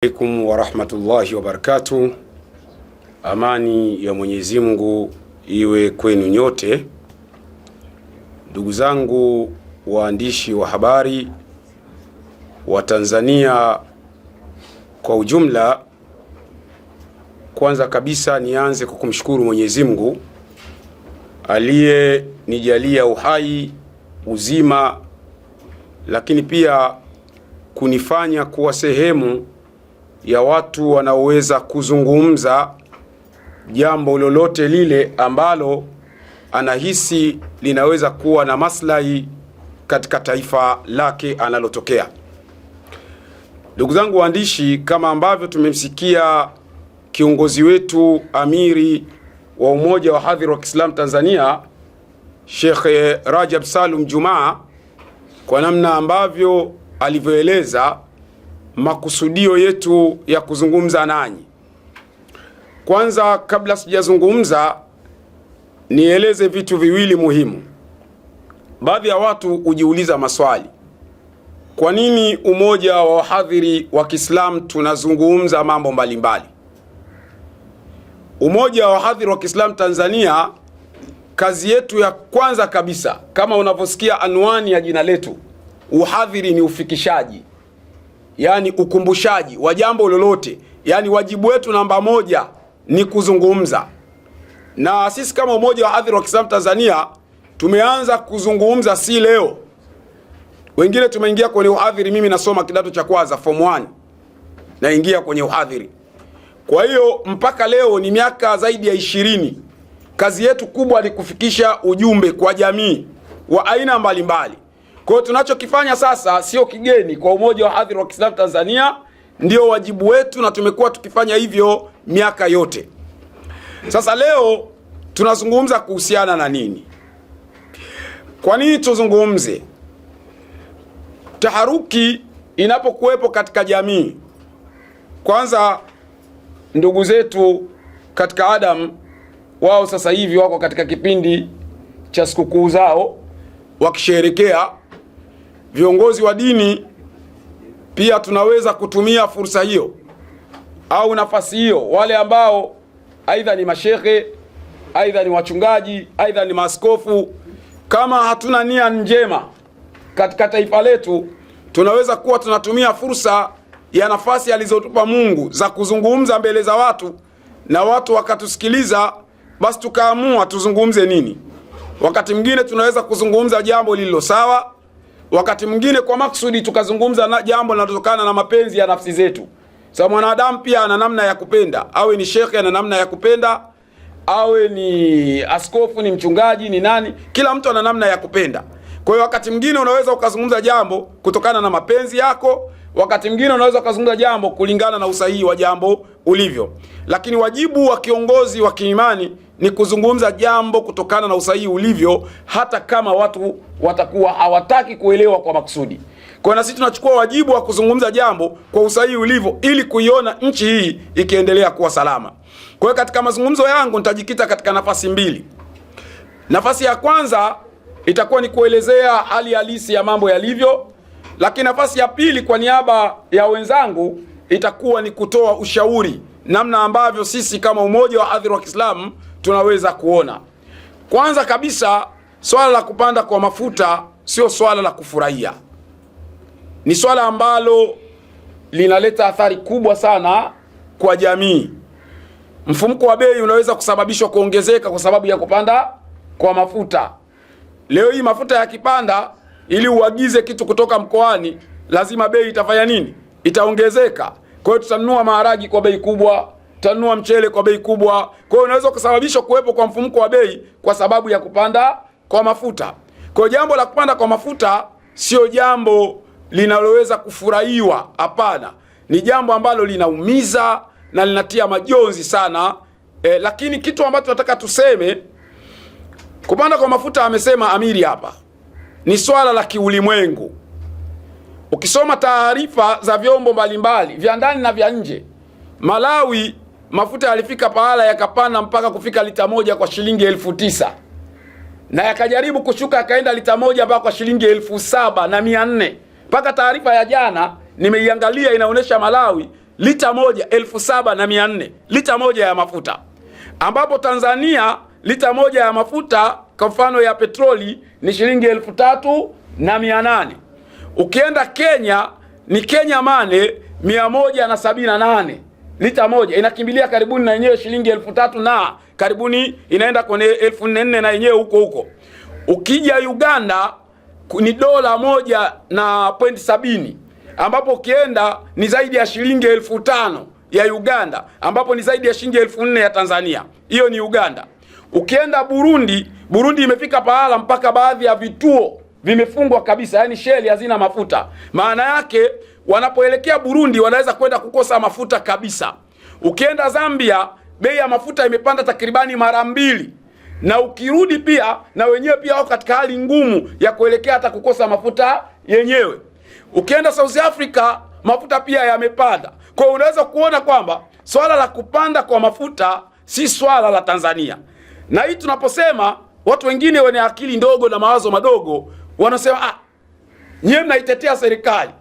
Alaikum wa rahmatullahi wa barakatuh. Amani ya Mwenyezi Mungu iwe kwenu nyote. Ndugu zangu waandishi wa habari wa Tanzania kwa ujumla, kwanza kabisa nianze kwa kumshukuru Mwenyezi Mungu aliyenijalia uhai, uzima, lakini pia kunifanya kuwa sehemu ya watu wanaoweza kuzungumza jambo lolote lile ambalo anahisi linaweza kuwa na maslahi katika taifa lake analotokea. Ndugu zangu waandishi, kama ambavyo tumemsikia kiongozi wetu amiri wa Umoja wa Hadhir wa Kiislamu Tanzania, Sheikh Rajab Salum Jumaa, kwa namna ambavyo alivyoeleza makusudio yetu ya kuzungumza nanyi. Kwanza, kabla sijazungumza, nieleze vitu viwili muhimu. Baadhi ya watu hujiuliza maswali: kwa nini Umoja wa Wahadhiri wa Kiislamu tunazungumza mambo mbalimbali? Umoja wa Wahadhiri wa Kiislamu Tanzania, kazi yetu ya kwanza kabisa, kama unavyosikia anwani ya jina letu, uhadhiri ni ufikishaji, yani ukumbushaji wa jambo lolote. Yani wajibu wetu namba moja ni kuzungumza. Na sisi kama Umoja wa Hadhir wa Kiislamu Tanzania tumeanza kuzungumza si leo. Wengine tumeingia kwenye uhadhiri, mimi nasoma kidato cha kwanza form 1 naingia kwenye uhadhiri. Kwa hiyo mpaka leo ni miaka zaidi ya 20. Kazi yetu kubwa ni kufikisha ujumbe kwa jamii wa aina mbalimbali. Kwa hiyo tunachokifanya sasa sio kigeni kwa Umoja wa Hadhir wa Kiislamu Tanzania, ndio wajibu wetu na tumekuwa tukifanya hivyo miaka yote. Sasa leo tunazungumza kuhusiana na nini? Kwa nini tuzungumze? Taharuki inapokuwepo katika jamii, kwanza ndugu zetu katika Adam, wao sasa hivi wako katika kipindi cha sikukuu zao wakisherekea. Viongozi wa dini pia tunaweza kutumia fursa hiyo au nafasi hiyo, wale ambao aidha ni mashehe, aidha ni wachungaji, aidha ni maaskofu, kama hatuna nia njema katika taifa letu, tunaweza kuwa tunatumia fursa ya nafasi alizotupa Mungu za kuzungumza mbele za watu na watu wakatusikiliza, basi tukaamua tuzungumze nini. Wakati mwingine tunaweza kuzungumza jambo lililo sawa, wakati mwingine kwa maksudi tukazungumza na jambo linalotokana na mapenzi ya nafsi zetu. Sababu mwanadamu pia ana namna ya kupenda, awe ni shekhe ana namna ya kupenda, awe ni askofu, ni mchungaji, ni nani, kila mtu ana namna ya kupenda. Kwa hiyo wakati mwingine unaweza ukazungumza jambo kutokana na mapenzi yako, wakati mwingine unaweza ukazungumza jambo kulingana na usahihi wa jambo ulivyo. Lakini wajibu wa kiongozi wa kiimani ni kuzungumza jambo kutokana na usahihi ulivyo, hata kama watu watakuwa hawataki kuelewa kwa makusudi. Kwa hiyo sisi tunachukua wajibu wa kuzungumza jambo kwa usahihi ulivyo, ili kuiona nchi hii ikiendelea kuwa salama. Kwa hiyo katika mazungumzo yangu nitajikita katika nafasi mbili. Nafasi ya kwanza itakuwa ni kuelezea hali halisi ya mambo yalivyo, lakini nafasi ya pili kwa niaba ya wenzangu itakuwa ni kutoa ushauri namna ambavyo sisi kama Umoja wa Hadhir wa Kiislamu tunaweza kuona. Kwanza kabisa, swala la kupanda kwa mafuta sio swala la kufurahia. Ni swala ambalo linaleta athari kubwa sana kwa jamii. Mfumuko wa bei unaweza kusababishwa kuongezeka kwa sababu ya kupanda kwa mafuta. Leo hii mafuta yakipanda, ili uagize kitu kutoka mkoani, lazima bei itafanya nini? Itaongezeka. Kwa hiyo tutanunua maharagi kwa bei kubwa, tutanunua mchele kwa bei kubwa. Kwa hiyo unaweza kusababisha kuwepo kwa mfumuko wa bei kwa sababu ya kupanda kwa mafuta. Kwa hiyo jambo la kupanda kwa mafuta sio jambo linaloweza kufurahiwa, hapana. Ni jambo ambalo linaumiza na linatia majonzi sana. Lakini kitu ambacho nataka tuseme, kupanda kwa mafuta, amesema amiri hapa, ni swala la kiulimwengu. Ukisoma taarifa za vyombo mbalimbali vya ndani na vya nje, Malawi mafuta yalifika pahala yakapanda mpaka kufika lita moja kwa shilingi 9,000, na yakajaribu kushuka yakaenda lita moja mpaka kwa shilingi 7,400. Mpaka taarifa ya jana nimeiangalia inaonyesha Malawi lita moja 7,400 lita moja ya mafuta, ambapo Tanzania lita moja ya mafuta kwa mfano ya petroli ni shilingi 3,800. Ukienda Kenya ni Kenya mane 178 lita moja inakimbilia karibuni na yenyewe shilingi 3,000 na karibuni inaenda kwenye 4,400 na yenyewe huko. Ukija Uganda ni dola 1.70 ambapo ukienda ni zaidi ya shilingi 5,000 ya Uganda, ambapo ni zaidi ya shilingi 4,000 ya Tanzania. Hiyo ni Uganda. Ukienda Burundi imefika pahala mpaka baadhi ya vituo vimefungwa kabisa, yani sheli hazina mafuta. Maana yake wanapoelekea Burundi wanaweza kwenda kukosa mafuta kabisa. Ukienda Zambia bei ya mafuta imepanda takribani mara 2, na ukirudi pia na wenyewe pia wako katika hali ngumu ya kuelekea hata kukosa mafuta yenyewe. Ukienda South Africa mafuta pia yamepanda. Kwa hiyo unaweza kuona kwamba swala la kupanda kwa mafuta si swala la Tanzania. Na hii tunaposema, watu wengine wenye akili ndogo na mawazo madogo wanasema nyewe mnaitetea serikali.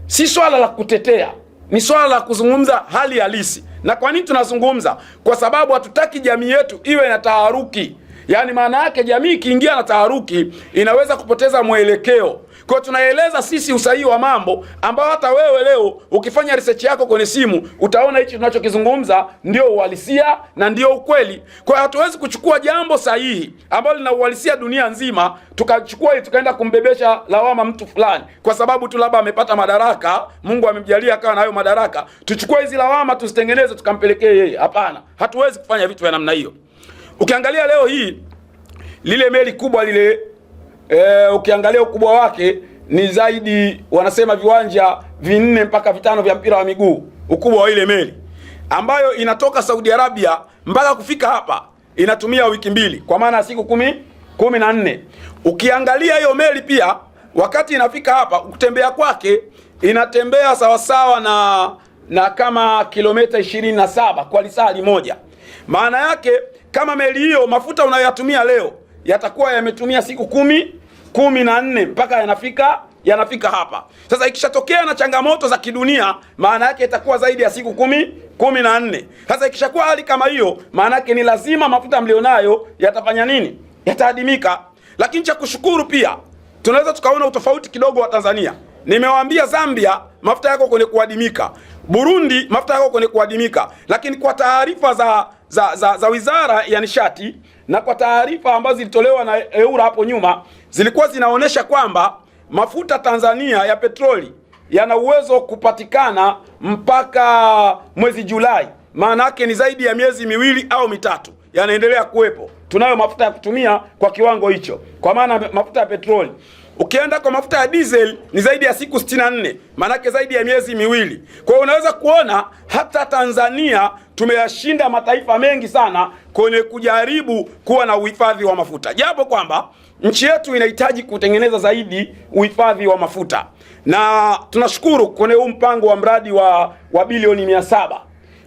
Si swala la kutetea, ni swala la kuzungumza hali halisi. Na kwa nini tunazungumza? Kwa sababu hatutaki jamii yetu iwe na taharuki. Yaani maana yake jamii ikiingia na taharuki inaweza kupoteza mwelekeo. Kwa tunaeleza sisi usahihi wa mambo ambao hata wewe leo ukifanya research yako kwenye simu utaona hichi tunachokizungumza ndio uhalisia na ndio ukweli. Kwa hatuwezi kuchukua jambo sahihi ambalo lina uhalisia dunia nzima tukachukua ili tukaenda kumbebesha lawama mtu fulani kwa sababu tu labda amepata madaraka, Mungu amemjalia akawa na hayo madaraka, tuchukue hizi lawama tuzitengeneze tukampelekee yeye. Hapana, hatuwezi kufanya vitu vya namna hiyo. Ukiangalia leo hii lile meli kubwa lile ukiangalia ukubwa wake ni zaidi, wanasema viwanja 4 mpaka 5 vya mpira wa miguu, ukubwa wa ile meli ambayo inatoka Saudi Arabia mpaka kufika hapa inatumia wiki 2, kwa maana siku 14. Ukiangalia hiyo meli pia wakati inafika hapa kutembea kwake inatembea sawasawa na kama kilomita 27 kwa lisali moja. Maana yake kama meli hiyo mafuta unayoyatumia leo yatakuwa yametumia siku 14 mpaka yanafika hapa. Sasa ikishatokea na changamoto za kidunia, maana yake itakuwa zaidi ya siku 14. Sasa ikishakuwa hali kama hiyo, maana yake ni lazima mafuta mlionayo yatafanya nini? Yataadimika. Lakini cha kushukuru pia tunaweza tukaona utofauti kidogo wa Tanzania. Nimewaambia Zambia mafuta yako kwenye kuadimika, Burundi mafuta yako kwenye kuadimika, lakini kwa taarifa za Wizara ya Nishati na kwa taarifa ambazo zilitolewa na EWURA hapo nyuma zilikuwa zinaonesha kwamba mafuta Tanzania ya petroli yana uwezo kupatikana mpaka mwezi Julai. Maana yake ni zaidi ya miezi 2 au 3 yanaendelea kuwepo. Tunayo mafuta ya kutumia kwa kiwango hicho, kwa maana mafuta ya petroli. Ukienda kwa mafuta ya diesel ni zaidi ya siku 64, maana yake zaidi ya miezi 2. Kwa hiyo unaweza kuona hata Tanzania tumeyashinda mataifa mengi sana kwenye kujaribu kuwa na uhifadhi wa mafuta. Japo kwamba nchi yetu inahitaji kutengeneza zaidi uhifadhi wa mafuta. Na tunashukuru kwenye huu mpango wa mradi wa bilioni 700.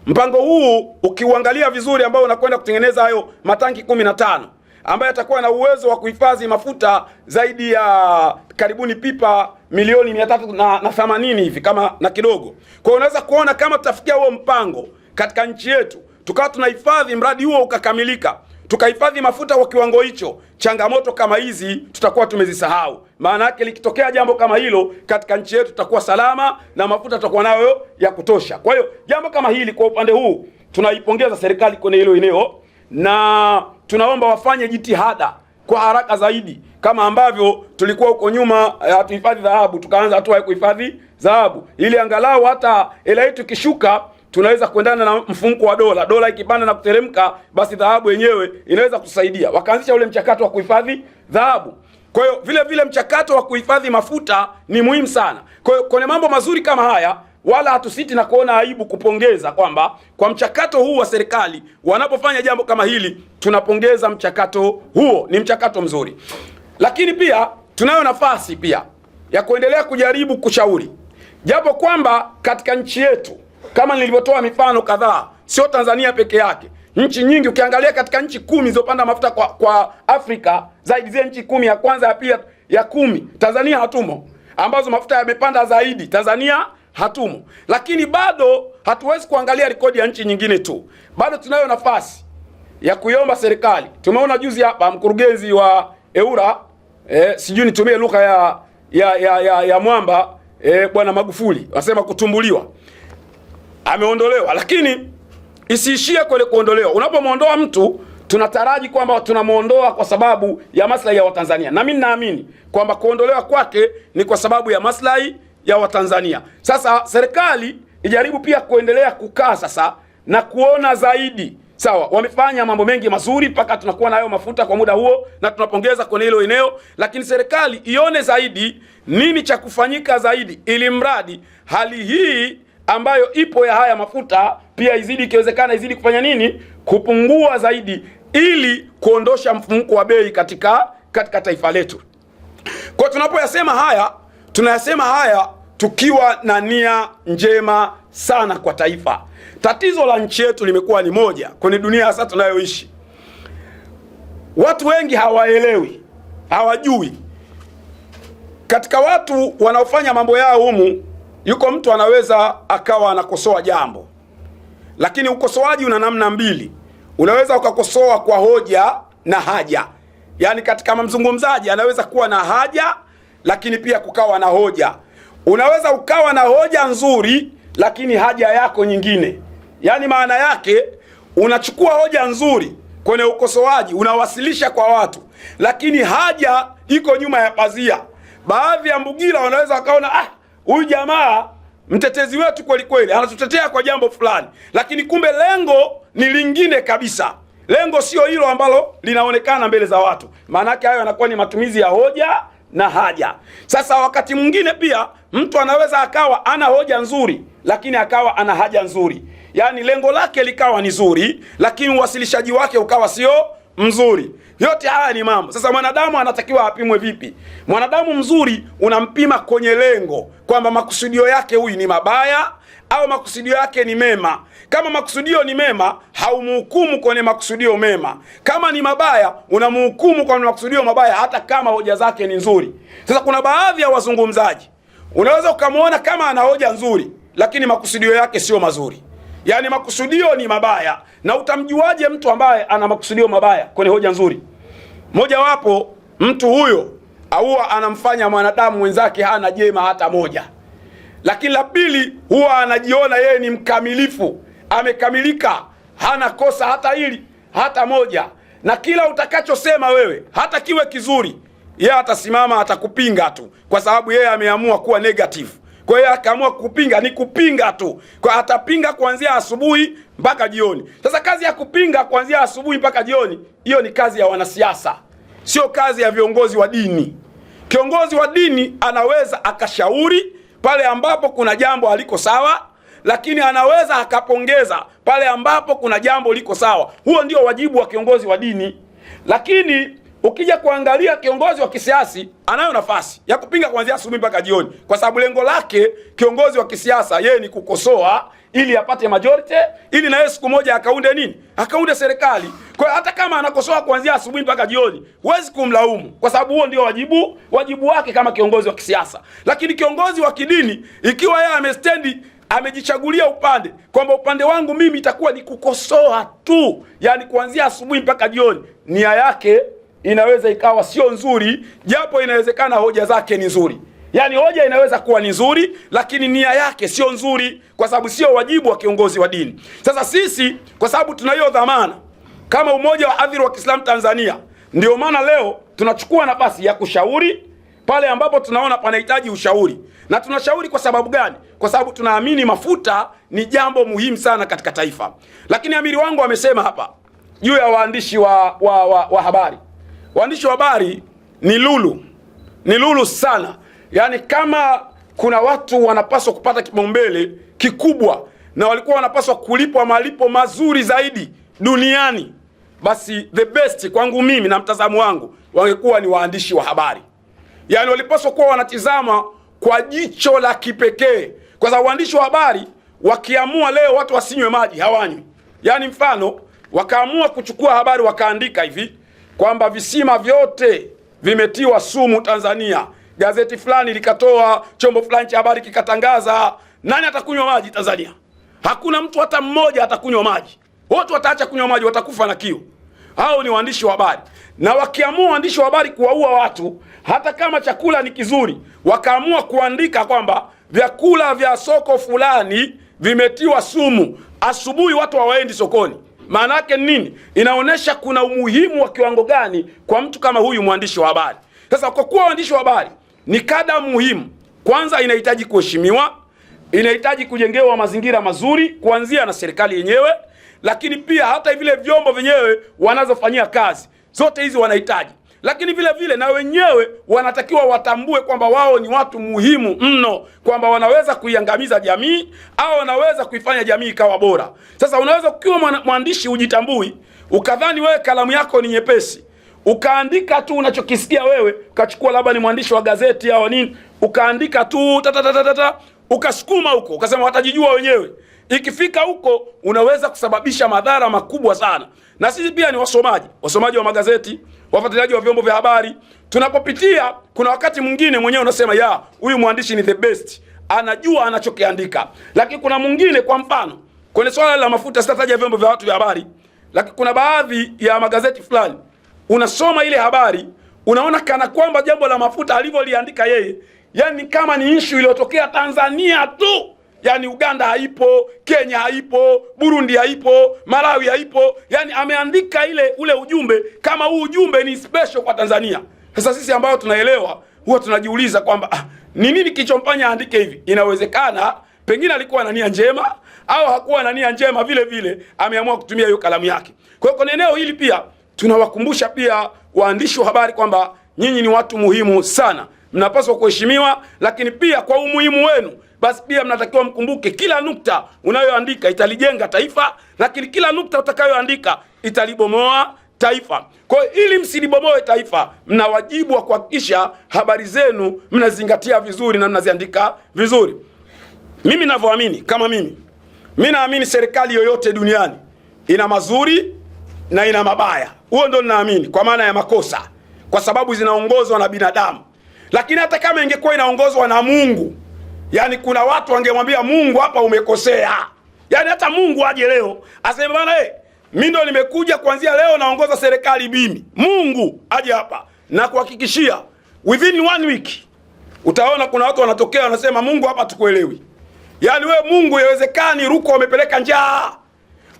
Mpango huu ukiuangalia vizuri ambao unakwenda kutengeneza hayo matanki 15 ambaye atakuwa na uwezo wa kuhifadhi mafuta zaidi ya karibuni pipa milioni 380 hivi kama na kidogo. Kwa unaweza kuona kama tutafikia huo mpango katika nchi yetu, tukawa tunahifadhi, mradi huo ukakamilika, tukahifadhi mafuta kwa kiwango hicho, changamoto kama hizi tutakuwa tumezisahau. Maana yake likitokea jambo kama hilo katika nchi yetu tutakuwa salama na mafuta tutakuwa nayo ya kutosha. Kwa hiyo jambo kama hili kwa upande huu tunaipongeza serikali kwenye hilo eneo, na tunaomba wafanye jitihada kwa haraka zaidi, kama ambavyo tulikuwa huko nyuma hatuhifadhi dhahabu tukaanza hatua ya kuhifadhi dhahabu, ili angalau hata hela yetu ikishuka tunaweza kuendana na mfumuko wa dola. Dola ikipanda na kuteremka, basi dhahabu yenyewe inaweza kusaidia. Wakaanzisha ule mchakato wa kuhifadhi dhahabu. Kwa hiyo vile vile mchakato wa kuhifadhi mafuta ni muhimu sana. Kwa hiyo kwenye mambo mazuri kama haya wala hatusiti na kuona aibu kupongeza kwamba kwa mchakato huu wa serikali wanapofanya jambo kama hili, tunapongeza mchakato huo, ni mchakato mzuri. Lakini pia tunayo nafasi pia ya kuendelea kujaribu kushauri, japo kwamba katika nchi yetu kama nilivyotoa mifano kadhaa, sio Tanzania peke yake, nchi nyingi ukiangalia katika nchi 10 zilizopanda mafuta kwa Afrika, zaidi zile nchi 10 ya kwanza ya pia ya 10 Tanzania hatumo, ambazo mafuta yamepanda zaidi Tanzania hatumo. Lakini bado hatuwezi kuangalia rekodi ya nchi nyingine tu, bado tunayo nafasi ya kuiomba serikali. Tumeona juzi hapa mkurugenzi wa EWURA, sijui nitumie lugha ya mwamba, Bwana Magufuli wasema kutumbuliwa, ameondolewa. Lakini isiishie kule kuondolewa. Unapomwondoa mtu, tunataraji kwamba tunamuondoa kwa sababu ya maslahi ya Watanzania, na mimi naamini kwamba kuondolewa kwake ni kwa sababu ya maslahi ya Watanzania. Sasa serikali ijaribu pia kuendelea kukaa sasa na kuona zaidi. Sawa, wamefanya mambo mengi mazuri mpaka tunakuwa na hayo mafuta kwa muda huo, na tunapongeza kwenye hilo eneo, lakini serikali ione zaidi nini cha kufanyika zaidi, ili mradi hali hii ambayo ipo ya haya mafuta pia izidi, ikiwezekana izidi kufanya nini, kupungua zaidi, ili kuondosha mfumuko wa bei katika taifa letu. Kwa tunapoyasema haya, tunayasema haya tukiwa na nia njema sana kwa taifa. Tatizo la nchi yetu limekuwa ni moja kwenye dunia hasa tunayoishi. Watu wengi hawaelewi, hawajui. Katika watu wanaofanya mambo yao humu, yuko mtu anaweza akawa anakosoa jambo, lakini ukosoaji una namna mbili. Unaweza ukakosoa kwa hoja na haja. Yaani katika mzungumzaji anaweza kuwa na haja, lakini pia kukawa na hoja. Unaweza ukawa na hoja nzuri, lakini haja yako nyingine. Yaani maana yake unachukua hoja nzuri kwenye ukosoaji, unawasilisha kwa watu, lakini haja iko nyuma ya pazia. Baadhi ya mbugila wanaweza wakaona, huyu jamaa mtetezi wetu kweli kweli, anatutetea kwa jambo fulani, lakini kumbe lengo ni lingine kabisa. Lengo sio hilo ambalo linaonekana mbele za watu. Maana yake hayo yanakuwa ni matumizi ya hoja na haja. Sasa wakati mwingine pia mtu anaweza akawa ana hoja nzuri, lakini akawa ana haja nzuri. Yaani lengo lake likawa ni zuri, lakini uwasilishaji wake ukawa sio mzuri. Yote haya ni mambo. Sasa mwanadamu anatakiwa apimwe vipi? Mwanadamu mzuri unampima kwenye lengo, kwamba makusudio yake huyu ni mabaya au makusudio yake ni mema. Kama makusudio ni mema, haumhukumu kwenye makusudio mema. Kama ni mabaya, unamhukumu kwa makusudio mabaya, hata kama hoja zake ni nzuri. Sasa kuna baadhi ya wazungumzaji unaweza ukamwona kama ana hoja nzuri, lakini makusudio yake sio mazuri. Yaani makusudio ni mabaya. Na utamjuaje mtu ambaye ana makusudio mabaya kwenye hoja nzuri? Moja wapo, mtu huyo huwa anamfanya mwanadamu mwenzake hana jema hata moja. Lakini la pili, huwa anajiona yeye ni mkamilifu, amekamilika, hana kosa hata hili hata moja. Na kila utakachosema wewe, hata kiwe kizuri, yeye atasimama atakupinga tu, kwa sababu yeye ameamua kuwa negative. Kwa hiyo akaamua kupinga, ni kupinga tu. Kwa atapinga kuanzia asubuhi mpaka jioni. Sasa kazi ya kupinga kuanzia asubuhi mpaka jioni, hiyo ni kazi ya wanasiasa, sio kazi ya viongozi wa dini. Kiongozi wa dini anaweza akashauri pale ambapo kuna jambo haliko sawa, lakini anaweza akapongeza pale ambapo kuna jambo liko sawa. Huo ndio wajibu wa kiongozi wa dini. Lakini ukija kuangalia kiongozi wa kisiasa, anayo nafasi ya kupinga kuanzia asubuhi mpaka jioni, kwa sababu lengo lake kiongozi wa kisiasa yeye ni kukosoa ili apate majority, ili na yeye siku moja akaunde nini? Akaunde serikali. Kwa hiyo hata kama anakosoa kuanzia asubuhi mpaka jioni, huwezi kumlaumu, kwa sababu huo ndio wajibu wake kama kiongozi wa kisiasa. Lakini kiongozi wa kidini, ikiwa yeye amestendi, amejichagulia upande, kwamba upande wangu mimi itakuwa ni kukosoa tu, yani kuanzia asubuhi mpaka jioni, nia yake inaweza ikawa sio nzuri, japo inawezekana hoja zake ni nzuri. Yani hoja inaweza kuwa ni nzuri, lakini nia yake sio nzuri, kwa sababu sio wajibu wa kiongozi wa dini. Sasa sisi, kwa sababu tuna hiyo dhamana kama Umoja wa Hadhir wa Kiislamu Tanzania, ndio maana leo tunachukua nafasi ya kushauri pale ambapo tunaona panahitaji ushauri. Na tunashauri kwa sababu gani? Kwa sababu tunaamini mafuta ni jambo muhimu sana katika taifa. Lakini amiri wangu amesema hapa juu ya waandishi wa habari. Waandishi wa habari ni lulu sana. Yaani kama kuna watu wanapaswa kupata kipaumbele kikubwa na walikuwa wanapaswa kulipwa malipo mazuri zaidi duniani, basi the best kwangu mimi na mtazamo wangu wangekuwa ni waandishi wa habari. Yaani walipaswa kuwa wanatizama kwa jicho la kipekee, kwa sababu waandishi wa habari wakiamua leo watu wasinywe maji hawanywi. Yaani mfano wakaamua kuchukua habari wakaandika hivi kwamba visima vyote vimetiwa sumu Tanzania. Gazeti fulani likatoa, chombo fulani cha habari kikatangaza, nani atakunywa maji Tanzania? Hakuna mtu hata mmoja atakunywa maji. Wote wataacha kunywa maji, watakufa na kiu. Hao ni waandishi wa habari. Na wakiamua waandishi wa habari kuwaua watu, hata kama chakula ni kizuri, wakaamua kuandika kwamba vyakula vya soko fulani vimetiwa sumu, asubuhi watu hawaendi sokoni. Maana yake nini? Inaonesha kuna umuhimu wa kiwango gani kwa mtu kama huyu mwandishi wa habari. Sasa kwa kuwa waandishi wa habari ni kada muhimu, kwanza inahitaji kuheshimiwa, inahitaji kujengewa mazingira mazuri kuanzia na serikali yenyewe, lakini pia hata vile vyombo vyenyewe wanazofanyia kazi, zote hizi wanahitaji. Lakini vile vile na wenyewe wanatakiwa watambue kwamba wao ni watu muhimu mno, kwamba wanaweza kuiangamiza jamii au wanaweza kuifanya jamii ikawa bora. Sasa unaweza kukiwa mwandishi ujitambui, ukadhani wewe kalamu yako ni nyepesi, ukaandika tu unachokisikia wewe, ukachukua labda ni mwandishi wa gazeti au nini, ukaandika tu ukasukuma huko, ukasema watajijua wenyewe. Ikifika huko unaweza kusababisha madhara makubwa sana. Na sisi pia ni wasomaji wa magazeti, wafuatiliaji wa vyombo vya habari. Tunapopitia kuna wakati mwingine mwenyewe unasema ya huyu mwandishi ni the best, anajua anachokiandika. Lakini kuna mwingine, kwa mfano kwenye swala la mafuta, sitataja vyombo vya watu vya habari, lakini kuna baadhi ya magazeti fulani unasoma ile habari, unaona kana kwamba jambo la mafuta alivyoliandika yeye, yani kama ni issue iliyotokea Tanzania tu. Yani Uganda haipo, Kenya haipo, Burundi haipo, Malawi haipo. Yani ameandika ule ujumbe kama huu ujumbe ni special kwa Tanzania. Sasa sisi ambao tunaelewa huwa tunajiuliza kwamba ni nini kilichomfanya aandike hivi? Inawezekana pengine alikuwa na nia njema au hakuwa na nia njema, vile vile ameamua kutumia hiyo kalamu yake. Kwa hiyo kwenye eneo hili pia tunawakumbusha pia waandishi wa habari kwamba nyinyi ni watu muhimu sana, mnapaswa kuheshimiwa, lakini pia kwa umuhimu wenu basi pia mnatakiwa mkumbuke kila nukta unayoandika italijenga taifa, lakini kila nukta utakayoandika italibomoa taifa. Kwa hiyo ili msilibomoe taifa, mna wajibu wa kuhakikisha habari zenu mnazingatia vizuri na mnaziandika vizuri. Mimi ninavyoamini, kama mimi naamini serikali yoyote duniani ina mazuri na ina mabaya. Huo ndio ninaamini, kwa maana ya makosa, kwa sababu zinaongozwa na binadamu. Lakini hata kama ingekuwa inaongozwa na Mungu, yani kuna watu wangemwambia Mungu, hapa umekosea. Yani hata Mungu aje leo aseme bana, mimi ndo nimekuja kuanzia leo naongoza serikali mimi. Mungu aje hapa na kuhakikishia within 1 week utaona kuna watu wanatokea wanasema Mungu, hapa tukuelewi. Yani we Mungu, haiwezekani ruko wamepeleka njaa.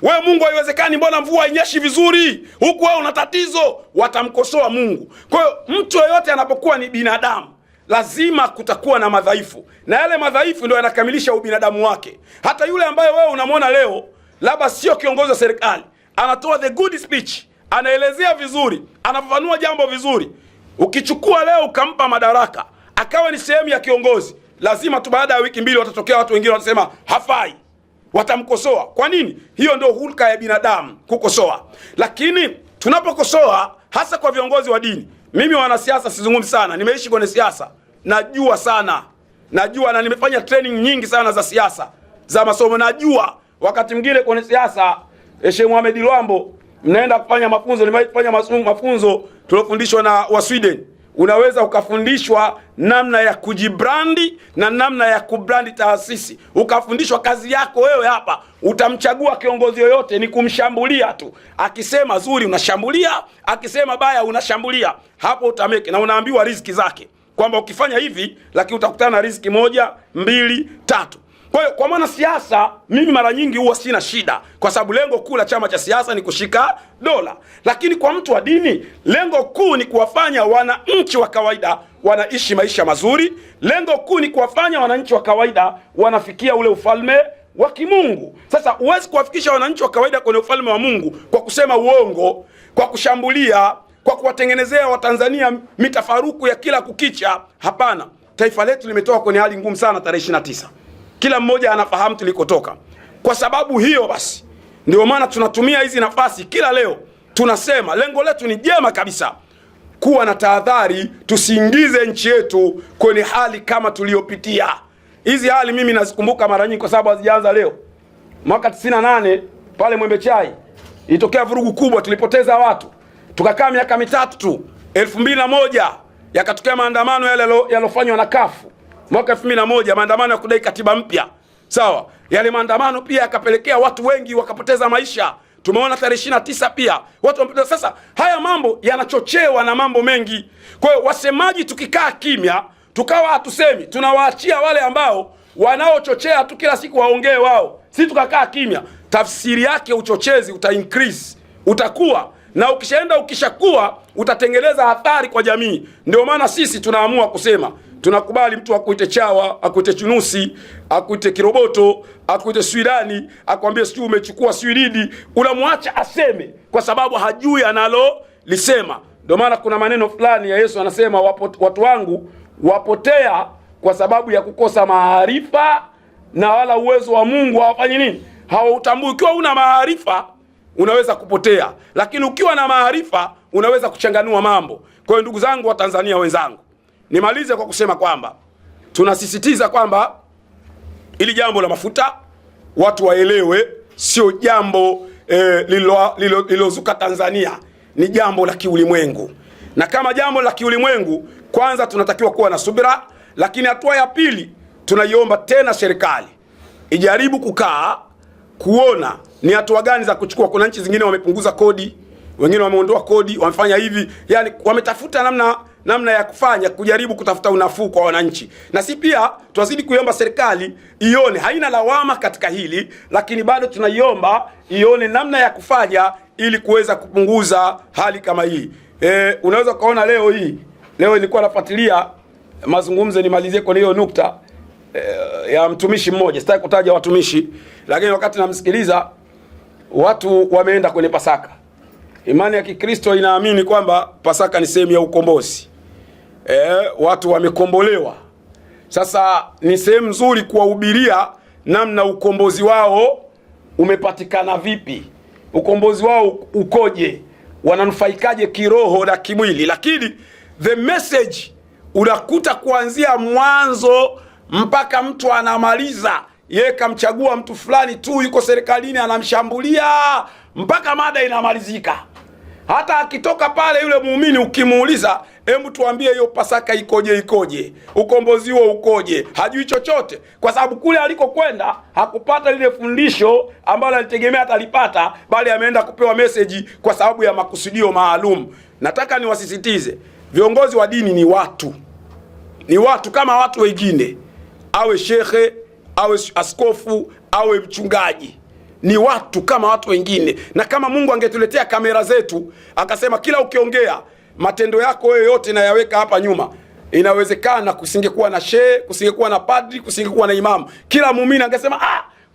We Mungu, haiwezekani mbona mvua inyeshi vizuri? Huku wewe una tatizo. Watamkosoa Mungu. Kwa hiyo mtu yeyote anapokuwa ni binadamu, lazima kutakuwa na madhaifu, na yale madhaifu ndio yanakamilisha ubinadamu wake. Hata yule ambaye wewe unamwona leo labda sio kiongozi wa serikali, anatoa the good speech, anaelezea vizuri, anafafanua jambo vizuri, ukichukua leo ukampa madaraka akawa ni sehemu ya kiongozi, lazima tu baada ya wiki mbili watatokea watu wengine watasema hafai, watamkosoa. Kwa nini? Hiyo ndio hulka ya binadamu, kukosoa. Lakini tunapokosoa hasa kwa viongozi wa dini, mimi wanasiasa sizungumzi sana, nimeishi kwenye siasa, najua sana, najua na nimefanya training nyingi sana za siasa, za masomo. Najua wakati mwingine kwenye siasa, Sheikh Mohamed Lwambo, mnaenda kufanya mafunzo, nimefanya mafunzo tulofundishwa na wa Sweden. Unaweza ukafundishwa namna ya kujibrandi na namna ya kubrandi taasisi. Ukafundishwa kazi yako wewe hapa, utamchagua kiongozi yoyote ni kumshambulia tu. Akisema zuri unashambulia, akisema baya unashambulia. Hapo utameke, na unaambiwa riziki zake, kwamba ukifanya hivi lakini utakutana na riziki 1, 2, 3. Kwa hiyo kwa maana siasa, mimi mara nyingi huwa sina shida, kwa sababu lengo kuu la chama cha siasa ni kushika dola. Lakini kwa mtu wa dini, lengo kuu ni kuwafanya wananchi wa kawaida wanaishi maisha mazuri. Lengo kuu ni kuwafanya wananchi wa kawaida wanafikia ule ufalme wa kimungu. Sasa huwezi kuwafikisha wananchi wa kawaida kwenye ufalme wa Mungu kwa kusema uongo, kwa kushambulia, kwa kuwatengenezea Watanzania mitafaruku ya kila kukicha. Hapana. Taifa letu limetoka kwenye hali ngumu sana tarehe 29. Kila mmoja anafahamu tulikotoka. Kwa sababu hiyo basi, ndio maana tunatumia hizi nafasi kila leo. Tunasema lengo letu ni jema kabisa, kuwa na tahadhari, tusiingize nchi yetu kwenye hali kama tuliyopitia. Hizi hali mimi nazikumbuka mara nyingi kwa sababu hazijaanza leo. Mwaka 98 pale Mwembe Chai ilitokea vurugu kubwa, tulipoteza watu. Tukakaa miaka 3 tu. 2001 yakatokea maandamano yale yalofanywa na kafu. Mwaka 2001 maandamano ya kudai katiba mpya. Sawa, yale maandamano pia yakapelekea watu wengi wakapoteza maisha. Tumeona tarehe 29 pia watu wamepoteza. Sasa haya mambo yanachochewa na mambo mengi. Kwa hiyo wasemaji tukikaa kimya, tukawa hatusemi, tunawaachia wale ambao wanaochochea tu kila siku waongee wao. Sisi tukakaa kimya, tafsiri yake uchochezi uta increase, utakuwa na ukishakuwa utatengeneza athari kwa jamii. Ndio maana sisi tunaamua kusema tunakubali mtu akuite chawa, akuite chunusi, akuite kiroboto, akuite swidani, akwambie sijui umechukua swididi, unamwacha aseme kwa sababu hajui analo lisema. Ndio maana kuna maneno fulani ya Yesu anasema watu wangu wapotea kwa sababu ya kukosa maarifa, na wala uwezo wa Mungu hawafanyi nini? Hawautambui. Ukiwa una maarifa unaweza kupotea, lakini ukiwa na maarifa unaweza kuchanganua mambo. Kwa hiyo ndugu zangu wa Tanzania wenzangu, nimalize kwa kusema kwamba tunasisitiza kwamba ili jambo la mafuta watu waelewe, sio jambo lilozuka Tanzania, ni jambo la kiulimwengu. Na kama jambo la kiulimwengu, kwanza tunatakiwa kuwa na subira, lakini hatua ya pili tunaiomba tena serikali ijaribu kukaa kuona ni hatua gani za kuchukua. Kuna nchi zingine wamepunguza kodi, wengine wameondoa kodi, wamefanya hivi, yani wametafuta namna ya kufanya kujaribu kutafuta unafuu kwa wananchi. Na si pia tunazidi kuiomba serikali ione, haina lawama katika hili, lakini bado tunaiomba ione namna ya kufanya ili kuweza kupunguza hali kama hii. Unaweza kuona leo nilikuwa nafuatilia mazungumzo, nimalizie kwa hiyo nukta ya mtumishi mmoja, sitaki kutaja watumishi, lakini wakati namsikiliza, watu wameenda kwenye Pasaka. Imani ya Kikristo inaamini kwamba Pasaka ni sehemu ya ukombozi. Watu wamekombolewa. Sasa ni sehemu nzuri kuwahubiria namna ukombozi wao umepatikana vipi, ukombozi wao ukoje, wananufaikaje kiroho na kimwili. Lakini the message unakuta kuanzia mwanzo mpaka mtu anamaliza, yeye kamchagua mtu fulani tu, yuko serikalini, anamshambulia mpaka mada inamalizika. Hata akitoka pale yule muumini ukimuuliza, hebu tuambie hiyo Pasaka ikoje, ukombozi huo ukoje, hajui chochote, kwa sababu kule alikokwenda hakupata lile fundisho ambalo alitegemea atalipata, bali ameenda kupewa message kwa sababu ya makusudio maalum. Nataka niwasisitize, viongozi wa dini ni watu kama watu wengine, awe shekhe, awe askofu, awe mchungaji, ni watu kama watu wengine. Na kama Mungu angetuletea kamera zetu akasema kila ukiongea matendo yako wewe yote na yaweka hapa nyuma, inawezekana kusingekuwa na shehe, kusingekuwa na padri, kusingekuwa na imamu. Kila muumini angesema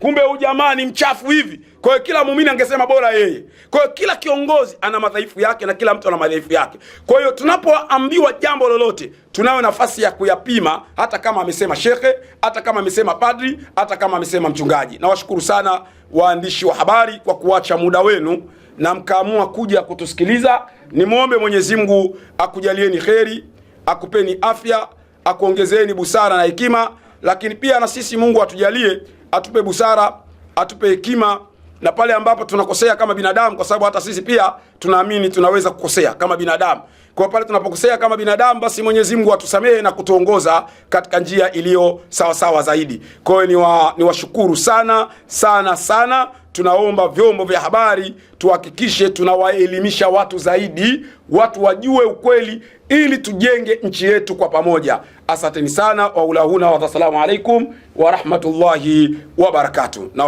kumbe huyu jamaa ni mchafu hivi. Kwa hiyo kila muumini angesema bora yeye. Kwa hiyo kila kiongozi ana madhaifu yake na kila mtu ana madhaifu yake. Kwa hiyo tunapoambiwa jambo lolote, tunayo nafasi ya kuyapima, hata kama amesema shekhe, hata kama amesema padri, hata kama amesema mchungaji. Nawashukuru sana waandishi wa habari kwa kuacha muda wenu na mkaamua kuja kutusikiliza. Nimuombe Mwenyezi Mungu akujalieni kheri, akupeni afya, akuongezeeni busara na hekima, lakini pia na sisi Mungu atujalie, atupe busara, atupe hekima, na pale ambapo tunakosea kama binadamu, kwa sababu hata sisi pia tunaamini tunaweza kukosea kama binadamu. Kwa pale tunapokosea kama binadamu, basi Mwenyezi Mungu atusamehe na kutuongoza katika njia iliyo sawa sawa zaidi. Kwa hiyo niwashukuru sana sana sana. Tunaomba vyombo vya habari tuhakikishe tunawaelimisha watu zaidi, watu wajue ukweli, ili tujenge nchi yetu kwa pamoja. Asanteni sana. Wa ulahuna wa assalamu alaikum wa rahmatullahi wa barakatuh.